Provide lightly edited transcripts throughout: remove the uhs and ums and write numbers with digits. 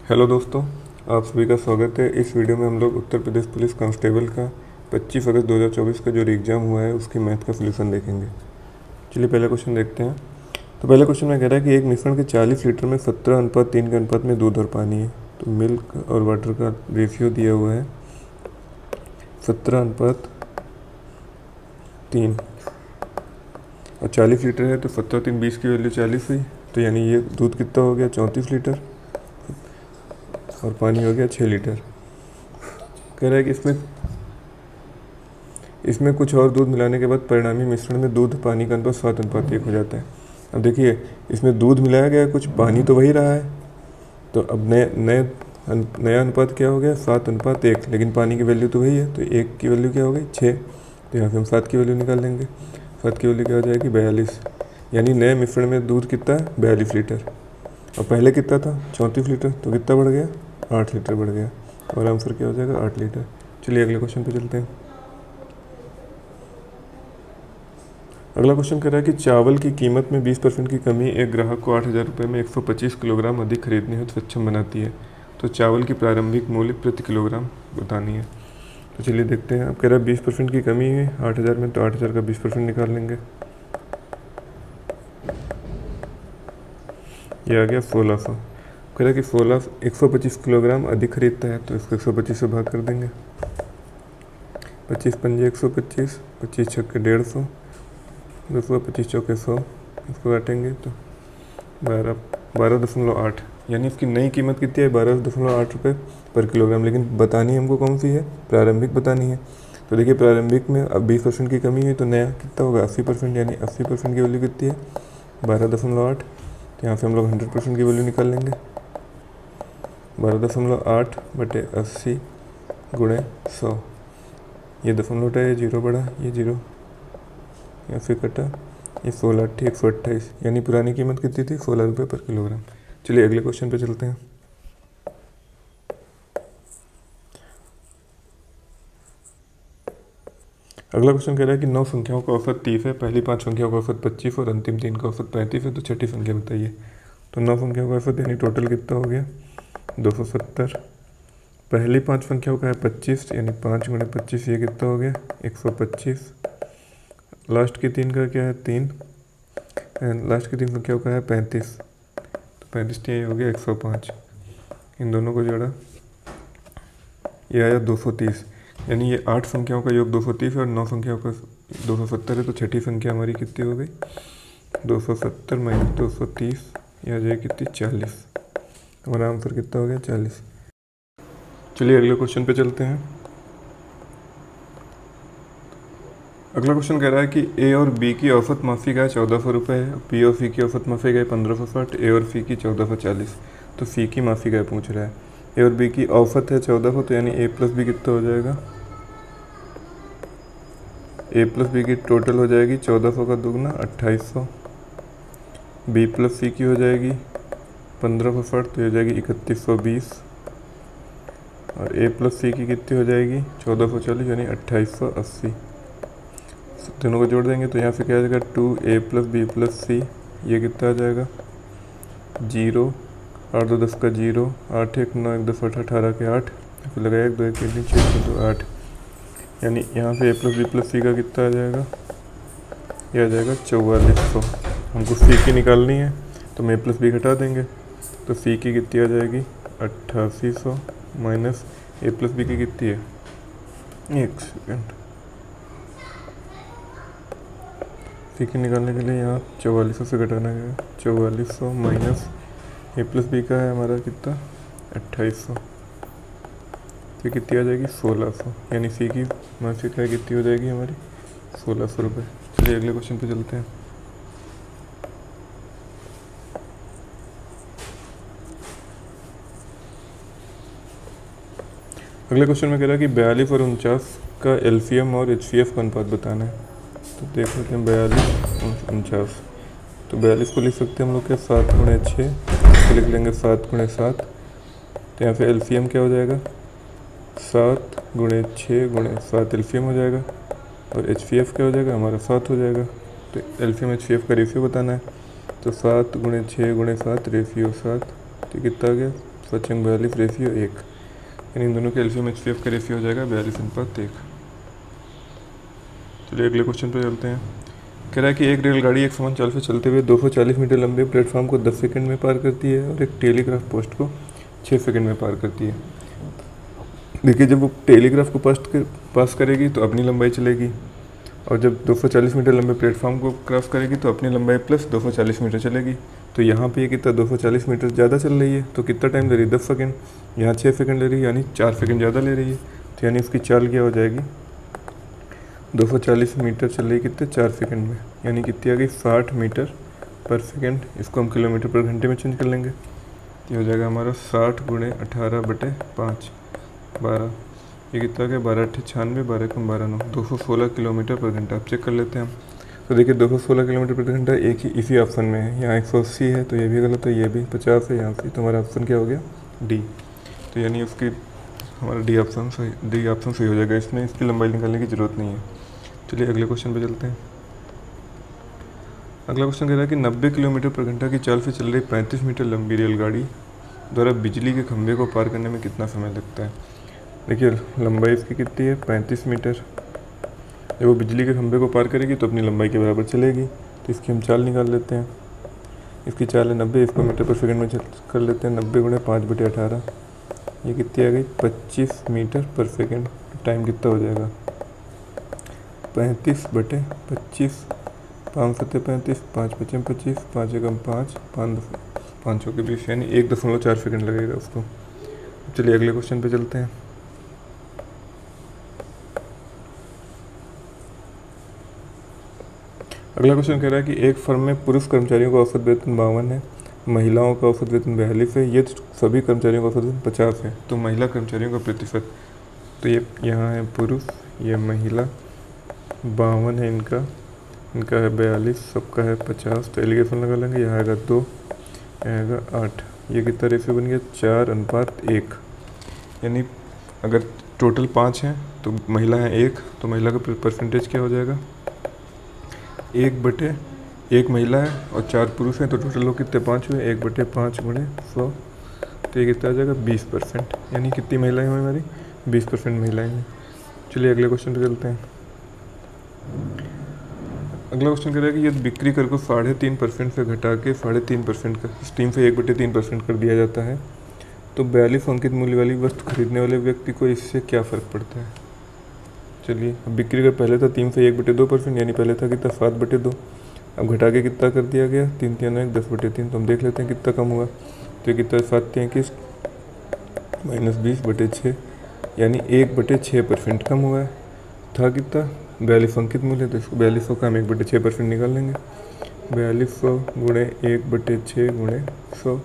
Hello दोस्तों, आप सभी का स्वागत है। इस वीडियो में हम लोग उत्तर प्रदेश पुलिस कांस्टेबल का 25 अगस्त 2024 का जो एग्ज़ाम हुआ है उसकी मैथ का सोल्यूशन देखेंगे। चलिए पहला क्वेश्चन देखते हैं। तो पहले क्वेश्चन में कह रहा है कि एक मिश्रण के 40 लीटर में 17:3 के अनुपात में दूध और पानी है। तो मिल्क और वाटर का रेशियो दिया हुआ है 17:3 और 40 लीटर है, तो 17×3 = 20 की वैल्यू 40 हुई। तो यानी ये दूध कितना हो गया 34 लीटर और पानी हो गया 6 लीटर। कह रहा है कि इसमें कुछ और दूध मिलाने के बाद परिणामी मिश्रण में दूध पानी का अनुपात 7:1 हो जाता है। अब देखिए, इसमें दूध मिलाया गया, कुछ पानी तो वही रहा है, तो अब नया अनुपात क्या हो गया 7:1, लेकिन पानी की वैल्यू तो वही है, तो 1 की वैल्यू क्या हो गई 6। तो यहाँ से हम 7 की वैल्यू निकाल लेंगे। 7 की वैल्यू क्या हो जाएगी 42, यानी नए मिश्रण में दूध कितना है 42 लीटर और पहले कितना था 34 लीटर, तो कितना बढ़ गया 8 लीटर बढ़ गया और आंसर क्या हो जाएगा 8 लीटर। चलिए अगले क्वेश्चन पे चलते हैं। अगला क्वेश्चन कह रहा है कि चावल की कीमत में 20% की कमी एक ग्राहक को 8,000 रुपये में 125 किलोग्राम अधिक खरीदने हेतु सक्षम बनाती है। तो चावल की प्रारंभिक मूल्य प्रति किलोग्राम बतानी है। तो चलिए देखते हैं। अब कह रहा है 20% की कमी है 8,000 में, तो 8,000 का 20% निकाल लेंगे। ये आ गया 1600। कह रहा है कि 125 किलोग्राम अधिक खरीदता है, तो इसको 125 से भाग कर देंगे। 25 पंजे 125, 25 छक्के 150, 200, 25 चौके 100, इसको काटेंगे तो 12.8, यानी इसकी नई कीमत कितनी है 12.8 रुपये पर किलोग्राम। लेकिन बतानी हमको कौन सी है, प्रारंभिक बतानी है। तो देखिए प्रारंभिक में अब 20% की कमी है, तो नया कितना होगा 80%, यानी 80% की वैल्यू कितनी है 12.8। तो यहाँ से हम लोग 100% की वैल्यू निकाल लेंगे। 12.8 बटे 80 गुणे 100, ये दशमलव है, ये जीरो बढ़ा, ये जीरो यहाँ से कटा, ये 16 ठीक 128, यानी पुरानी कीमत कितनी थी 16 रुपये पर किलोग्राम। चलिए अगले क्वेश्चन पे चलते हैं। अगला क्वेश्चन कह रहा है कि 9 संख्याओं का औसत 30 है, पहली 5 संख्याओं का औसत 25 और अंतिम 3 का औसत 35 है, तो छठी संख्या बताइए। तो 9 संख्याओं का औसत यानी टोटल कितना हो गया 270। पहली 5 संख्याओं का है 25, यानी 5 गुणे 25, ये कितना हो गया 125। लास्ट की 3 का क्या है 3, लास्ट की 3 संख्याओं का है 35, तो 35 ये हो गया 105। इन दोनों को जोड़ा, ये आया 230, यानी ये 8 संख्याओं का योग 230 है और 9 संख्याओं का 270 है। तो छठी संख्या हमारी कितनी हो गई 270 - 230, ये आ जाएगी कितनी 40। हमारा आंसर कितना हो गया 40। चलिए अगले क्वेश्चन पे चलते हैं। अगला क्वेश्चन कह रहा है कि ए और बी की औसत मासिक आय 1400 रुपये है, बी और सी की औसत मासिक आय 1560, ए और सी की 1440। तो सी की मासिक आय पूछ रहा है। ए और बी की औसत है 1400, तो यानी ए प्लस बी कितना हो जाएगा, ए प्लस बी की टोटल हो जाएगी 1400 का दुगना 2800। बी प्लस सी की हो जाएगी 1560, तो हो जाएगी 3120 और ए प्लस सी की कितनी हो जाएगी 1440, यानी 2880। दोनों को जोड़ देंगे तो यहाँ से क्या आ जाएगा 2a + b + c, ये कितना आ जाएगा 0, 8 2 10 का 0, 8 1 9 1 10 18 के 8, फिर लगाया 1 2 1 3 3 6 2 8, यानी यहाँ से a + b + c का कितना आ जाएगा, ये आ जाएगा 4400। हमको c की निकालनी है, तो हम a + b घटा देंगे, तो c की कितनी आ जाएगी 8800 माइनस a + b की कितनी है, एक सेकेंड, सी की निकालने के लिए यहाँ 4400 से घटाना है, 4400 माइनस ए + बी का है हमारा कितना 2800, तो कितनी आ जाएगी 1600, यानी सी की मासिक आय कितनी हो जाएगी हमारी 1600 रुपये। चलिए अगले क्वेश्चन पे चलते हैं। अगले क्वेश्चन में कह रहा है कि 42 और 49 का एलसीएम और एचसीएफ का अनुपात बताना है। तो देख सकते हैं 42 और 49, तो 42 को लिख सकते हैं हम लोग क्या 7 गुणे 6, इसको लिख लेंगे 7 गुणे 7, तो यहाँ पे एलसीएम क्या हो जाएगा 7 गुणे 6 गुणे 7 एलसीएम हो जाएगा और एचसीएफ क्या हो जाएगा हमारा 7 हो जाएगा। तो एलसीएम एचसीएफ का रेशियो बताना है, तो 7 गुणे 6 गुणे 7 रेशियो 7, तो कितना आ गया 55 42 रेशियो 1, यानी इन दोनों के एलसीएम एचसीएफ का रेशियो हो जाएगा 42:1। चलिए अगले क्वेश्चन पे चलते हैं। कह रहा है कि एक रेलगाड़ी एक समान चाल से चलते हुए 240 मीटर लंबे प्लेटफॉर्म को 10 सेकंड में पार करती है और एक टेलीग्राफ पोस्ट को 6 सेकंड में पार करती है। देखिए, जब वो टेलीग्राफ को पास करेगी तो अपनी लंबाई चलेगी, और जब 240 मीटर लंबे प्लेटफॉर्म को क्रॉस करेगी तो अपनी लंबाई प्लस 240 मीटर चलेगी। तो यहाँ पे ये कितना 240 मीटर ज़्यादा चल रही है, तो कितना टाइम ले रही है 10 सेकंड, यहाँ 6 सेकंड ले रही है, यानी 4 सेकंड ज़्यादा ले रही है। तो यानी उसकी चाल क्या हो जाएगी, 240 मीटर चल रही कितने 4 सेकंड में, यानी कितनी आ गई 60 मीटर पर सेकंड। इसको हम किलोमीटर पर घंटे में चेंज कर लेंगे, ये हो जाएगा हमारा 60 × 18/5 12, ये कितना आ गया 12×8 = 96, 12 × 12 9, 216 किलोमीटर पर घंटा। अब चेक कर लेते हैं हम। तो देखिए 216 किलोमीटर प्रति घंटा एक ही इसी ऑप्शन में है, यहाँ 180 है तो ये भी गलत है, ये भी 50 है यहाँ से, तो हमारा ऑप्शन क्या हो गया डी। तो यानी उसकी हमारा डी ऑप्शन सही हो जाएगा, इसमें इसकी लंबाई निकालने की ज़रूरत नहीं है। चलिए अगले क्वेश्चन पे चलते हैं। अगला क्वेश्चन कह रहा है कि 90 किलोमीटर पर घंटा की चाल से चल रही 35 मीटर लंबी रेलगाड़ी द्वारा बिजली के खंभे को पार करने में कितना समय लगता है। देखिए लंबाई इसकी कितनी है 35 मीटर, जब वो बिजली के खंभे को पार करेगी तो अपनी लंबाई के बराबर चलेगी। तो इसकी हम चाल निकाल लेते हैं। इसकी चाल है 90, इसको मीटर पर सेकंड में कर लेते हैं। 90 × 5/18, ये कितनी आ गई 25 मीटर पर सेकंड। टाइम कितना हो जाएगा 35/25, 5 × 7 = 35, 5 × 5 = 25, 5 × 5 5 के 20, यानी 1.4 सेकंड लगेगा उसको। चलिए अगले क्वेश्चन पे चलते हैं। अगला क्वेश्चन कह रहा है कि एक फर्म में पुरुष कर्मचारियों का औसत वेतन 52 है, महिलाओं का औसत वेतन 42 है, ये सभी कर्मचारियों का औसत वेतन 50 है। तो महिला कर्मचारियों का प्रतिशत, तो ये यहाँ है पुरुष, ये महिला, 52 है इनका है 42, सबका है 50। तो एलिगेशन लगा लेंगे, यहाँ आएगा 2, आएगा 8, ये कितना रेशियो बन गया 4:1। यानी अगर टोटल 5 हैं तो महिला है 1, तो महिला का परसेंटेज क्या हो जाएगा 1/1 महिला है और 4 पुरुष हैं, तो टोटल लोग कितने 5 हुए, 1/5 × 100, तो ये कितना आ जाएगा 20%। यानी कितनी महिलाएं हुई हमारी 20% महिलाएं हैं। चलिए अगले क्वेश्चन पे चलते हैं। अगला क्वेश्चन कह रहा है कि यदि बिक्री कर को 3.5% से घटा के 3.5% का स्टीम से 1/3% कर दिया जाता है तो 42 अंकित मूल्य वाली वस्तु खरीदने वाले व्यक्ति को इससे क्या फ़र्क पड़ता है। चलिए अब बिक्री का पहले था 3 से 1/2%, यानी पहले था कितना 7/2, अब घटा के कितना कर दिया गया 3 × 3 = 10/3। तो हम देख लेते हैं कितना कम हुआ, तो ये कितना 7 × 3 - 20/6, यानी 1/6% कम हुआ है। था कितना 42 अंकित मूल्य, तो इसको 4200 का हम 1/6% निकाल लेंगे। 4200 × 1/6 × 100,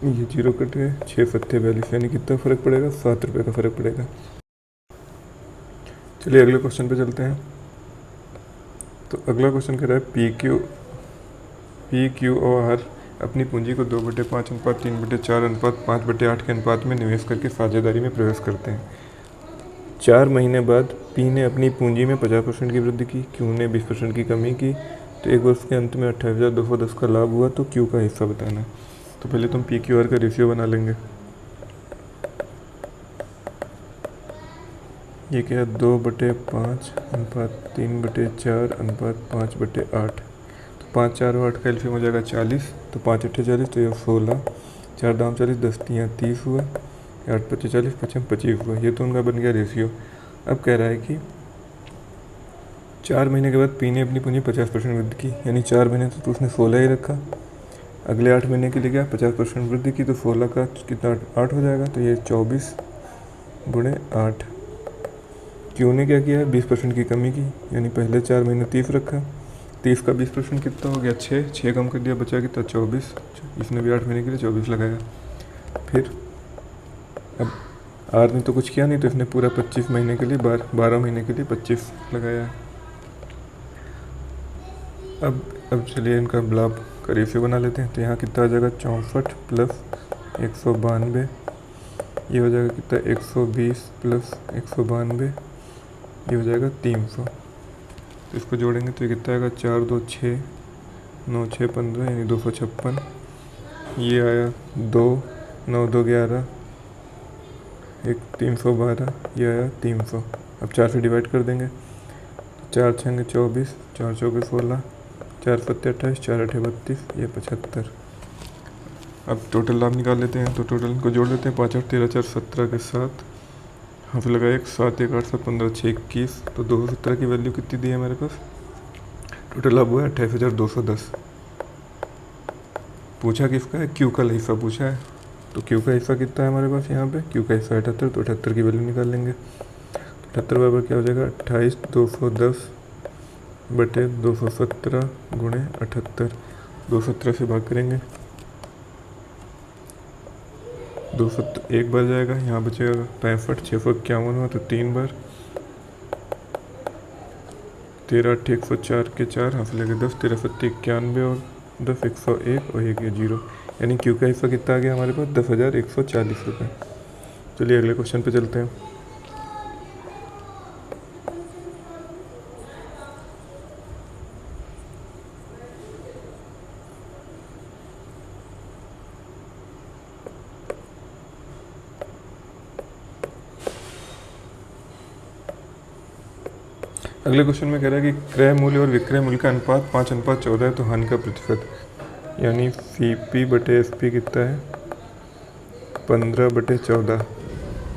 ये 0 कट गए, 6 × 7 = 42, यानी कितना फ़र्क पड़ेगा 7 रुपये का फ़र्क पड़ेगा। चलिए अगले क्वेश्चन पे चलते हैं। तो अगला क्वेश्चन कह रहा है PQR अपनी पूंजी को 2/5 × 3/4 × 5/8 के अनुपात में निवेश करके साझेदारी में प्रवेश करते हैं। 4 महीने बाद P ने अपनी पूंजी में 50% की वृद्धि की, Q ने 20% की कमी की, तो एक वर्ष के अंत में 28,210 का लाभ हुआ, तो Q का हिस्सा बताना है। तो पहले तो हम PQR का रेशियो बना लेंगे। ये क्या है 2/5 × 3/4 × 5/8, तो 5 4 और 8 का एलसीएम हो जाएगा 40, तो 5 × 8 = 40, तो ये 16, 4 दाम 40, 10 × 30 हुआ, 8 × 5 = 40, 5 × 25 हुआ। ये तो उनका बन गया रेशियो। अब कह रहा है कि 4 महीने के बाद P ने अपनी पूंजी 50% वृद्धि की, यानी 4 महीने तो उसने 16 ही रखा, अगले 8 महीने के लिए क्या 50% वृद्धि की, तो 16 का कितना 8 हो जाएगा, तो ये 24 × 8। Q ने क्या किया है 20% की कमी की, यानी पहले 4 महीने 30 रखा, 30 का 20% कितना हो गया 6 कम कर दिया, बचा कितना 24, इसने भी 8 महीने के लिए 24 लगाया। फिर अब R ने तो कुछ किया नहीं, तो इसने पूरा 25 महीने के लिए 12 महीने के लिए 25 लगाया। अब चलिए इनका लाभ का रेशियो बना लेते हैं। तो यहाँ कितना आ जाएगा 64 + 192, ये हो जाएगा कितना 120 + 192, ये हो जाएगा 300। तो इसको जोड़ेंगे तो ये कितना आएगा 4 2 6 9 6 15, यानी 256, ये आया 2 9 2 11, एक 312, ये आया 300। अब 4 से डिवाइड कर देंगे, 4 छंगे 24, 4 चौके 16, 4 सत्ते 28, 4 अठे 32, ये 75। अब टोटल लाभ निकाल लेते हैं, तो टोटल को जोड़ लेते हैं। 5 8 13 4 17 के साथ हाफ लगा 1 7 1 8 7 15 6 21, तो 217 की वैल्यू कितनी दी है हमारे पास। टोटल लाभ हुआ है 28,210। पूछा किसका है, क्यू का हिस्सा पूछा है, तो क्यू का हिस्सा कितना है हमारे पास यहाँ पे, क्यू का हिस्सा 78, तो 78 की वैल्यू निकाल लेंगे। 78 बराबर क्या हो जाएगा, 28,210 बटे 217 गुणे 78। 217 से भाग करेंगे, 217 एक बार जाएगा, यहाँ बचेगा 65, 651 हुआ तो 3 बार, 13 8 104 के 4 हाफ लेके 10, 13 7 91 और 10 101 और 1 0, यानी क्यू का हिस्सा कितना आ गया हमारे पास, 10,140 रुपये। चलिए अगले क्वेश्चन पे चलते हैं। अगले क्वेश्चन में कह रहा है कि क्रय मूल्य और विक्रय मूल्य का अनुपात 5:14 है, तो हानि का प्रतिशत, यानी CP बटे SP कितना है, 15/14।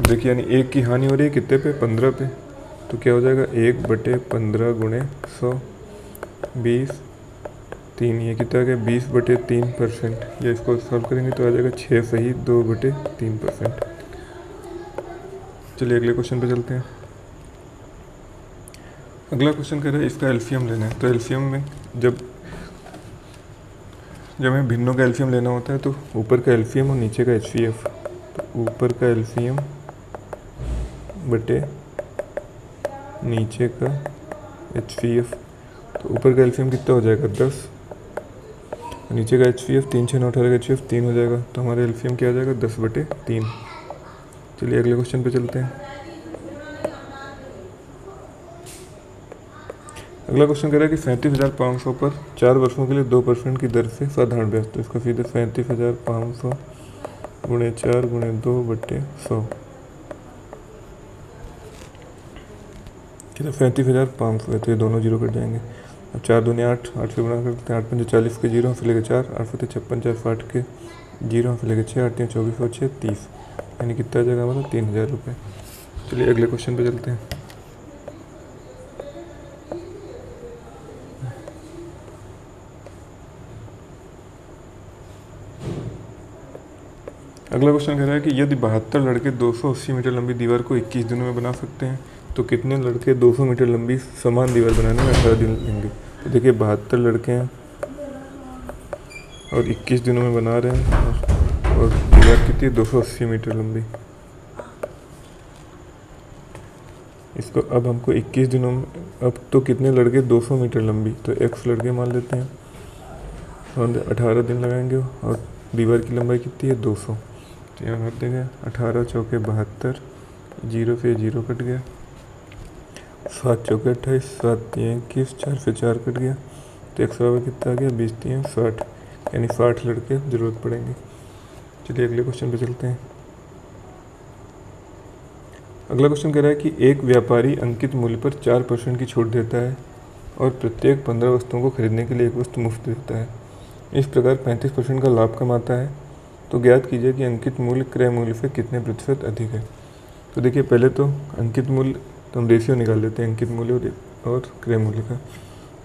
देखिए यानी एक की हानि हो रही है कितने पे, 15 पे, तो क्या हो जाएगा 1/15 गुणे 100, 20 3, ये कितना आ गया 20/3%। या इसको सॉल्व करेंगे तो आ जाएगा 6 सही 2/3%। चलिए अगले क्वेश्चन पे चलते हैं। अगला क्वेश्चन कह रहा है इसका एलसीएम लेना है, तो एलसीएम में जब हमें भिन्नों का एलसीएम लेना होता है तो ऊपर का एलसीएम और नीचे का एचसीएफ, तो ऊपर का एलसीएम बटे नीचे का एचसीएफ, तो ऊपर का एलसीएम कितना हो जाएगा 10, नीचे का एचसीएफ 3 6 9 18 का एचसीएफ 3 हो जाएगा, तो हमारा एलसीएम क्या आ जाएगा 10/3। चलिए अगले क्वेश्चन पे चलते हैं। अगला क्वेश्चन कह रहा है कि 37,500 पर 4 वर्षों के लिए 2% की दर से साधारण ब्याज, तो इसको सीधे 37,500 गुणे 4 गुणे 2/100, कितना 37,500 है, तो ये दोनों जीरो कट जाएंगे। अब 4 दूनी 8, 8 से गुणा करते हैं, 8 5 40 के जीरो से लेकर 4, 8 5 56 4 60 के जीरो से लेकर 6, 8 3 24 और 6 30, यानी कितना आ जाएगा हमारा 3,000 रुपये। चलिए अगले क्वेश्चन पे चलते हैं। अगला क्वेश्चन कह रहा है कि यदि 72 लड़के 280 मीटर लंबी दीवार को 21 दिनों में बना सकते हैं, तो कितने लड़के 200 मीटर लंबी समान दीवार बनाने में 18 दिन लेंगे। तो देखिए 72 लड़के हैं और 21 दिनों में बना रहे हैं, और दीवार कितनी 280 मीटर लंबी। इसको अब हमको 21 दिनों में, अब तो कितने लड़के 200 मीटर लंबी, तो x लड़के मान लेते हैं, और 18 दिन लगाएंगे, और दीवार की लंबाई कितनी है 200, तो यहाँ कर देंगे 18 चौके 72, जीरो से जीरो कट गया, 7 चौके 28, 7 3 21, 4 से 4 कट गया, तो x बराबर कितना आ गया 20 3 60, यानी 60 लड़के ज़रूरत पड़ेंगे। चलिए अगले क्वेश्चन पे चलते हैं। अगला क्वेश्चन कह रहा है कि एक व्यापारी अंकित मूल्य पर 4% की छूट देता है और प्रत्येक 15 वस्तुओं को खरीदने के लिए एक वस्तु मुफ्त देता है। इस प्रकार 35% का लाभ कमाता है, तो ज्ञात कीजिए कि अंकित मूल्य क्रय मूल्य से कितने प्रतिशत अधिक है। तो देखिए पहले तो अंकित मूल्य, तो हम रेशियो निकाल लेते हैं अंकित मूल्य और क्रय मूल्य का।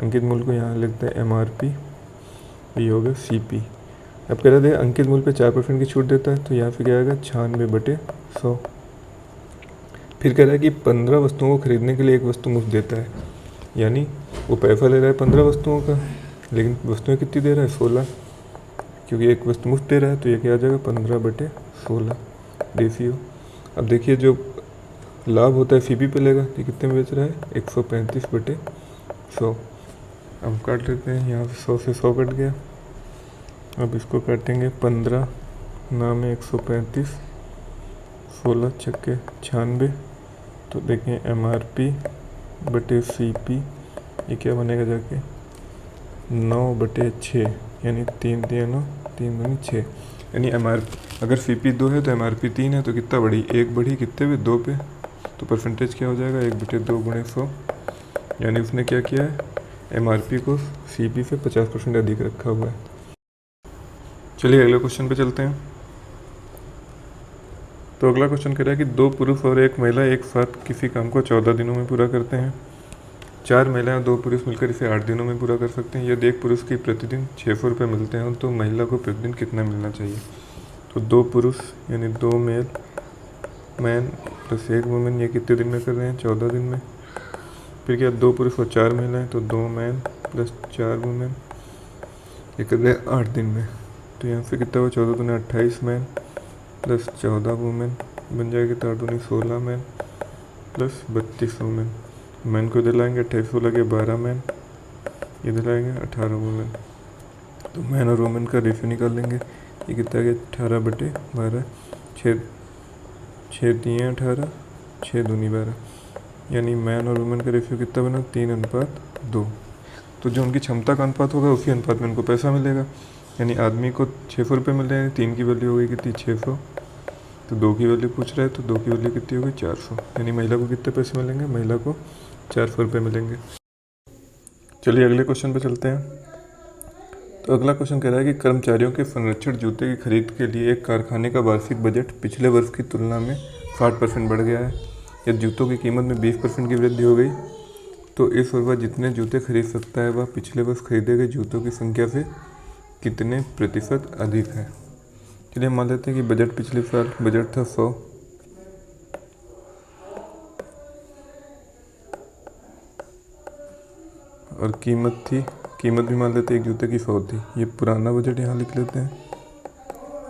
अंकित मूल्य को यहाँ लिखते हैं MRP, ये हो गया CP। अब कह रहे थे अंकित मूल्य पे 4% की छूट देता है, तो यहाँ पे क्या आएगा 96/100। फिर कह रहा है कि 15 वस्तुओं को खरीदने के लिए एक वस्तु मुफ्त देता है, यानी वो पैसा ले रहा है 15 वस्तुओं का, लेकिन वस्तुएं कितनी दे रहा है 16, क्योंकि एक वस्तु मुफ्त दे रहा है, तो ये क्या आ जाएगा 15/16 रेशियो। अब देखिए जो लाभ होता है CP पे लेगा, तो कितने में बेच रहा है 135/100। अब काट लेते हैं, यहाँ 100 से 100 कट गया, अब इसको काटेंगे 15 नाम है 135, 16 छक्के 96, तो देखें MRP/CP ये क्या बनेगा जाके 9/6, यानी 3 3 9 3 2 6, यानी अगर CP 2 है तो MRP 3 है, तो कितना बढ़ी, 1 बढ़ी कितने पे, 2 पे। तो परसेंटेज क्या हो जाएगा, 1/2 गुणे 100, यानी उसने क्या किया है, MRP को CP से 50% अधिक रखा हुआ है। चलिए अगले क्वेश्चन पे चलते हैं। तो अगला क्वेश्चन कह रहा है कि 2 पुरुष और 1 महिला एक साथ किसी काम को 14 दिनों में पूरा करते हैं। 4 महिलाएं और 2 पुरुष मिलकर इसे 8 दिनों में पूरा कर सकते हैं। यदि एक पुरुष की प्रतिदिन 600 रुपये मिलते हैं तो महिला को प्रतिदिन कितना मिलना चाहिए। तो 2 पुरुष यानी 2 मैन प्लस 1 वुमेन, ये कितने दिन में कर रहे हैं, 14 दिन में। फिर क्या, 2 पुरुष और 4 महिलाएं, तो 2 मैन प्लस 4 वुमेन, ये कर रहे हैं 8 दिन में। तो यहाँ से कितना हुआ, 14 दूनी 28 मैन प्लस 14 वुमेन, बन जाएगी 8 दूनी 16 मैन प्लस 32 वुमेन। मैन को दिलाएंगे 28 लगे 12 मैन, ये दिलाएंगे 18 वुमेन। तो मैन और वुमेन का रेशियो निकाल लेंगे, ये कितना गया 18/12, 6 दिए 18, 6 दूनी 12, यानी मैन और वुमेन का रेशियो कितना बना, 3:2। तो जो उनकी क्षमता का अनुपात होगा उसी अनुपात में उनको पैसा मिलेगा। यानी आदमी को 600 रुपये मिल रहे हैं, 3 की वैल्यू हो गई कितनी, 600। तो 2 की वैल्यू पूछ रहा है, तो 2 की वैल्यू कितनी होगी, 400। यानी महिला को कितने पैसे मिलेंगे, महिला को 400 रुपये मिलेंगे। चलिए अगले क्वेश्चन पे चलते हैं। तो अगला क्वेश्चन कह रहा है कि कर्मचारियों के संरक्षण जूते की खरीद के लिए एक कारखाने का वार्षिक बजट पिछले वर्ष की तुलना में 60% बढ़ गया है। यदि जूतों की कीमत में 20% की वृद्धि हो गई तो इस वर्ष वह जितने जूते खरीद सकता है वह पिछले वर्ष खरीदे गए जूतों की संख्या से कितने प्रतिशत अधिक है। चलिए मान लेते हैं कि बजट पिछले साल बजट था 100, और कीमत भी मान लेते हैं एक जूते की 100 थी। ये पुराना बजट यहाँ लिख लेते हैं,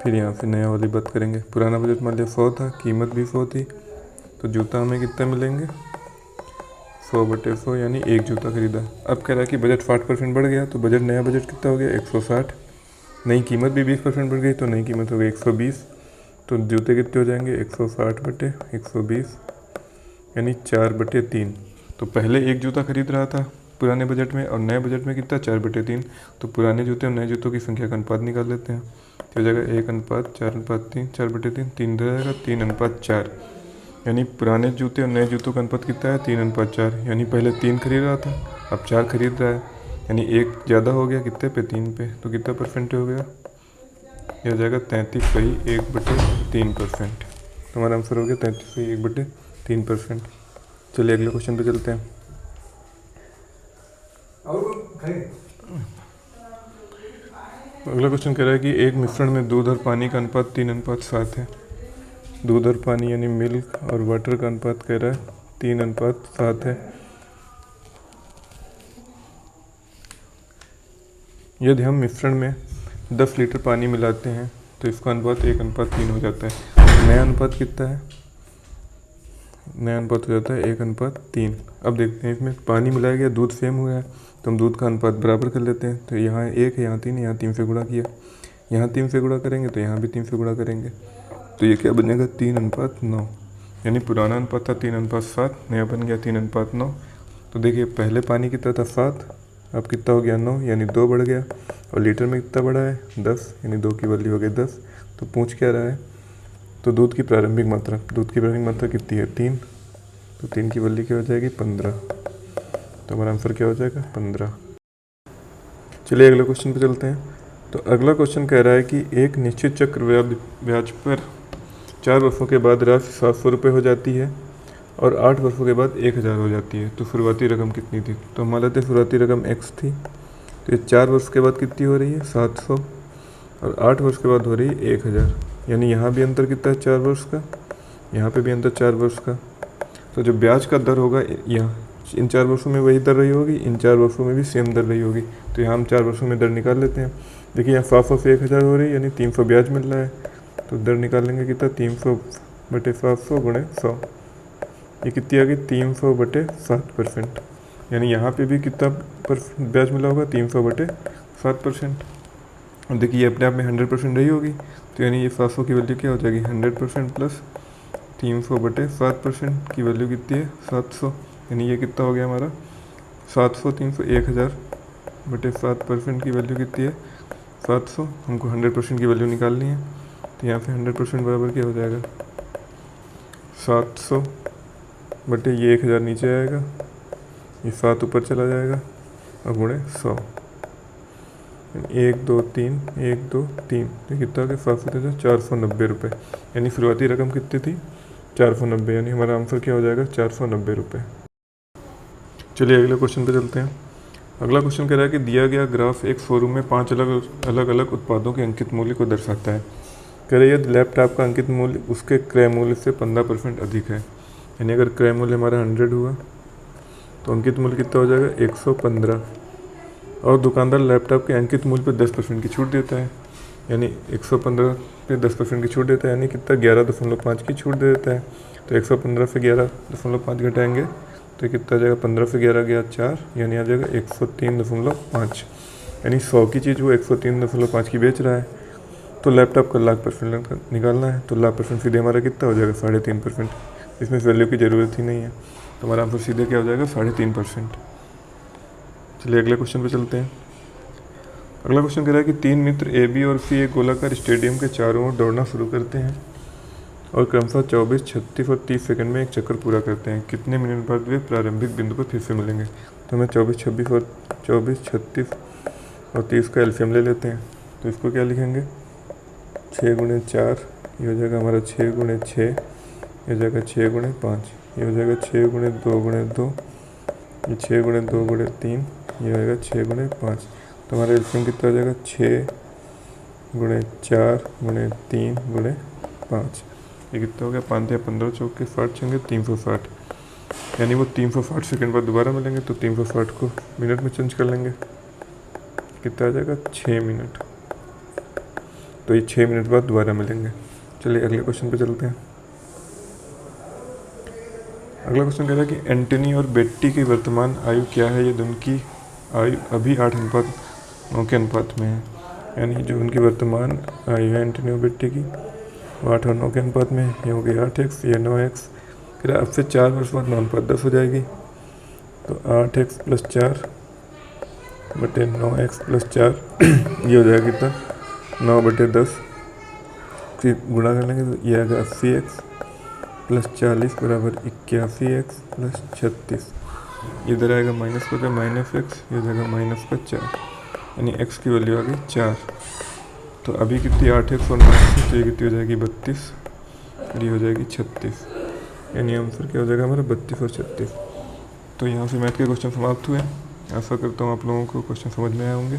फिर यहाँ से नया वाली बात करेंगे। पुराना बजट मान लिया 100 था, कीमत भी 100 थी, तो जूता हमें कितना मिलेंगे, 100/100, यानी एक जूता खरीदा। अब कह रहा है कि बजट 60% बढ़ गया, तो बजट नया बजट कितना हो गया, 160। नई कीमत भी 20% बढ़ गई, तो नई कीमत हो गई 120। तो जूते कितने हो जाएंगे, 160/120, यानी 4/3। तो पहले एक जूता खरीद रहा था पुराने बजट में, और नए बजट में कितना, 4/3। तो पुराने जूते और नए जूतों की संख्या का अनुपात निकाल लेते हैं। तो हो जाएगा 1:4:3, 4/3, 3 रहेगा 3:4, यानी पुराने जूते और नए जूतों का अनुपात कितना है, 3:4। यानी पहले 3 खरीद रहा था, अब 4 खरीद रहा है, यानी 1 ज़्यादा हो गया, कितने पे, 3 पे। तो कितना परसेंट हो गया, यह हो जाएगा 33.1/3%। तो हमारा आंसर हो गया 33.1/3%। चलिए अगले क्वेश्चन पे चलते हैं। अगला क्वेश्चन कह रहा है कि एक मिश्रण में दूध और पानी का अनुपात 3:7 है। दूध और पानी यानी मिल्क और वाटर का अनुपात कह रहा है 3:7 है। यदि हम मिश्रण में 10 लीटर पानी मिलाते हैं तो इसका अनुपात 1:3 हो जाता है। नया अनुपात कितना है, नया अनुपात हो जाता है 1:3। अब देखते हैं, इसमें पानी मिलाया गया, दूध सेम हुआ है, तो हम दूध का अनुपात बराबर कर लेते हैं। तो यहाँ 1 है, यहाँ 3 है, यहाँ 3 से गुणा किया, यहाँ 3 से गुणा करेंगे तो यहाँ भी 3 से गुणा करेंगे, तो ये क्या बनेगा, 3:9। यानी पुराना अनुपात था 3:7, नया बन गया 3:9। तो देखिए पहले पानी कितना था 7, अब कितना हो गया 9, यानी 2 बढ़ गया। और लीटर में कितना बढ़ा है, 10, यानी 2 की वैल्यू हो गई 10। तो पूछ क्या रहा है, तो दूध की प्रारंभिक मात्रा कितनी है, 3। तो 3 की वैल्यू क्या हो जाएगी, 15। तो हमारा आंसर क्या हो जाएगा, 15। चलिए अगले क्वेश्चन पे चलते हैं। तो अगला क्वेश्चन कह रहा है कि एक निश्चित चक्रवृद्धि ब्याज पर 4 वर्षों के बाद राशि 700 रुपये हो जाती है और 8 वर्षों के बाद 1000 हो जाती है। तो शुरुआती रकम कितनी थी। तो मान लेते हैं शुरुआती रकम x थी, तो ये 4 वर्ष के बाद कितनी हो रही है, 700, और 8 वर्ष के बाद हो रही है 1000। यानी यहाँ भी अंतर कितना है, 4 वर्ष का, यहाँ पे भी अंतर 4 वर्ष का। तो जो ब्याज का दर होगा यहाँ इन 4 वर्षों में वही दर रही होगी, इन 4 वर्षों में भी सेम दर रही होगी। तो यहाँ हम 4 वर्षों में दर निकाल लेते हैं। देखिए यहाँ 700 से 1000 हो रही है, यानी 300 ब्याज मिल रहा है, तो दर निकाल लेंगे कितना, 300/700 गुणे 100, ये कितनी आ गई, 300/7%। यानी यहाँ पे भी कितना ब्याज मिला होगा, 300/7%। और देखिए ये अपने आप में 100% रही होगी, तो यानी ये 700 की वैल्यू क्या हो जाएगी, 100% प्लस 300/7% की वैल्यू कितनी है, 700। यानी ये कितना हो गया हमारा 700, 300, 1000/7% की वैल्यू कितनी है, 700। हमको 100% की वैल्यू निकालनी है, तो यहाँ पे 100% बराबर क्या हो जाएगा 700 बटे ये 1000 नीचे आएगा, ये 7 ऊपर चला जाएगा और गुणे 100। 1 2 3 1 2 3 तो कितना हो गया 490 रुपये। यानी शुरुआती रकम कितनी थी 490, यानी हमारा आंसर क्या हो जाएगा 490 रुपये। चलिए अगले क्वेश्चन पे चलते हैं। अगला क्वेश्चन कह रहा है कि दिया गया ग्राफ एक शोरूम में 5 अलग अलग उत्पादों के अंकित मूल्य को दर्शाता है। कह रही है यदि लैपटॉप का अंकित मूल्य उसके क्रय मूल्य से 15% अधिक है, यानी अगर क्रय मूल्य हमारा 100 हुआ तो अंकित मूल्य कितना हो जाएगा 115, और दुकानदार लैपटॉप के अंकित मूल्य पर 10% की छूट देता है, यानी 115 पे 10% की छूट देता है, यानी कितना 11.5 की छूट दे देता है। तो 115 से 11.5 घटाएंगे तो कितना आ जाएगा 15 से 11 गया 4, यानी आ जाएगा 103.5, यानी 100 की चीज़ वो 103.5 की बेच रहा है। तो लैपटॉप का लाख % निकालना है, तो लाख % सीधे हमारा कितना हो जाएगा 3.5%। इसमें वैल्यू की ज़रूरत ही नहीं है, तो हमारा आंसर सीधे क्या हो जाएगा 3.5%। चलिए अगले क्वेश्चन पे चलते हैं। अगला क्वेश्चन कह रहा है कि 3 मित्र ए बी और सी एक गोलाकार स्टेडियम के चारों ओर दौड़ना शुरू करते हैं और क्रमशः 24, 36 और 30 सेकंड में एक चक्कर पूरा करते हैं। कितने मिनट बाद वे प्रारंभिक बिंदु पर फिर से मिलेंगे? तो हमें 24, 36 और 30 का एलसीएम ले लेते हैं। तो इसको क्या लिखेंगे 6 × 4, ये हो जाएगा हमारा 6 × 6, ये हो जाएगा 6 × 5, ये हो जाएगा 6 × 2 × 2, ये 6 × 2 × 3, ये आएगा 6 × 5। तो हमारा एलसीएम कितना हो जाएगा 6 × 4 × 3 × 5। ये कितना हो गया 5 या 15 चौक के 60 होंगे 360, यानी वो 360 सेकंड बाद दोबारा मिलेंगे। तो 360 को मिनट में चेंज कर लेंगे, कितना आ जाएगा 6 मिनट। तो ये 6 मिनट बाद दोबारा मिलेंगे। चलिए अगले क्वेश्चन पे चलते हैं। अगला क्वेश्चन कह रहा है कि एंटनी और बेट्टी की वर्तमान आयु क्या है? ये दोनों की आयु अभी 8:9 के अनुपात में है, यानी जो उनकी वर्तमान आयु है एंटनी और बेट्टी की वो 8 और 9 के अनुपात में है। ये हो गया 8x, ये 9x। फिर अब से 4 वर्ष बाद 9 अनुपात 10 हो जाएगी। तो 8x + 4 बटे 9x + 4 ये हो जाएगा कितना 9/10। फिर गुणा कर लेंगे तो ये आएगा 80x + 40 = 81x + 36। इधर आएगा माइनस का -x, ये जाएगा -4, यानी x की वैल्यू आ गई 4। तो अभी कितनी 8x और 9x, तो ये कितनी हो जाएगी 32, और ये हो जाएगी 36, यानी आंसर क्या हो जाएगा हमारा 32 और 36। तो यहाँ से मैथ के क्वेश्चन समाप्त हुए। आशा करता हूँ आप लोगों को क्वेश्चन समझ में आए होंगे।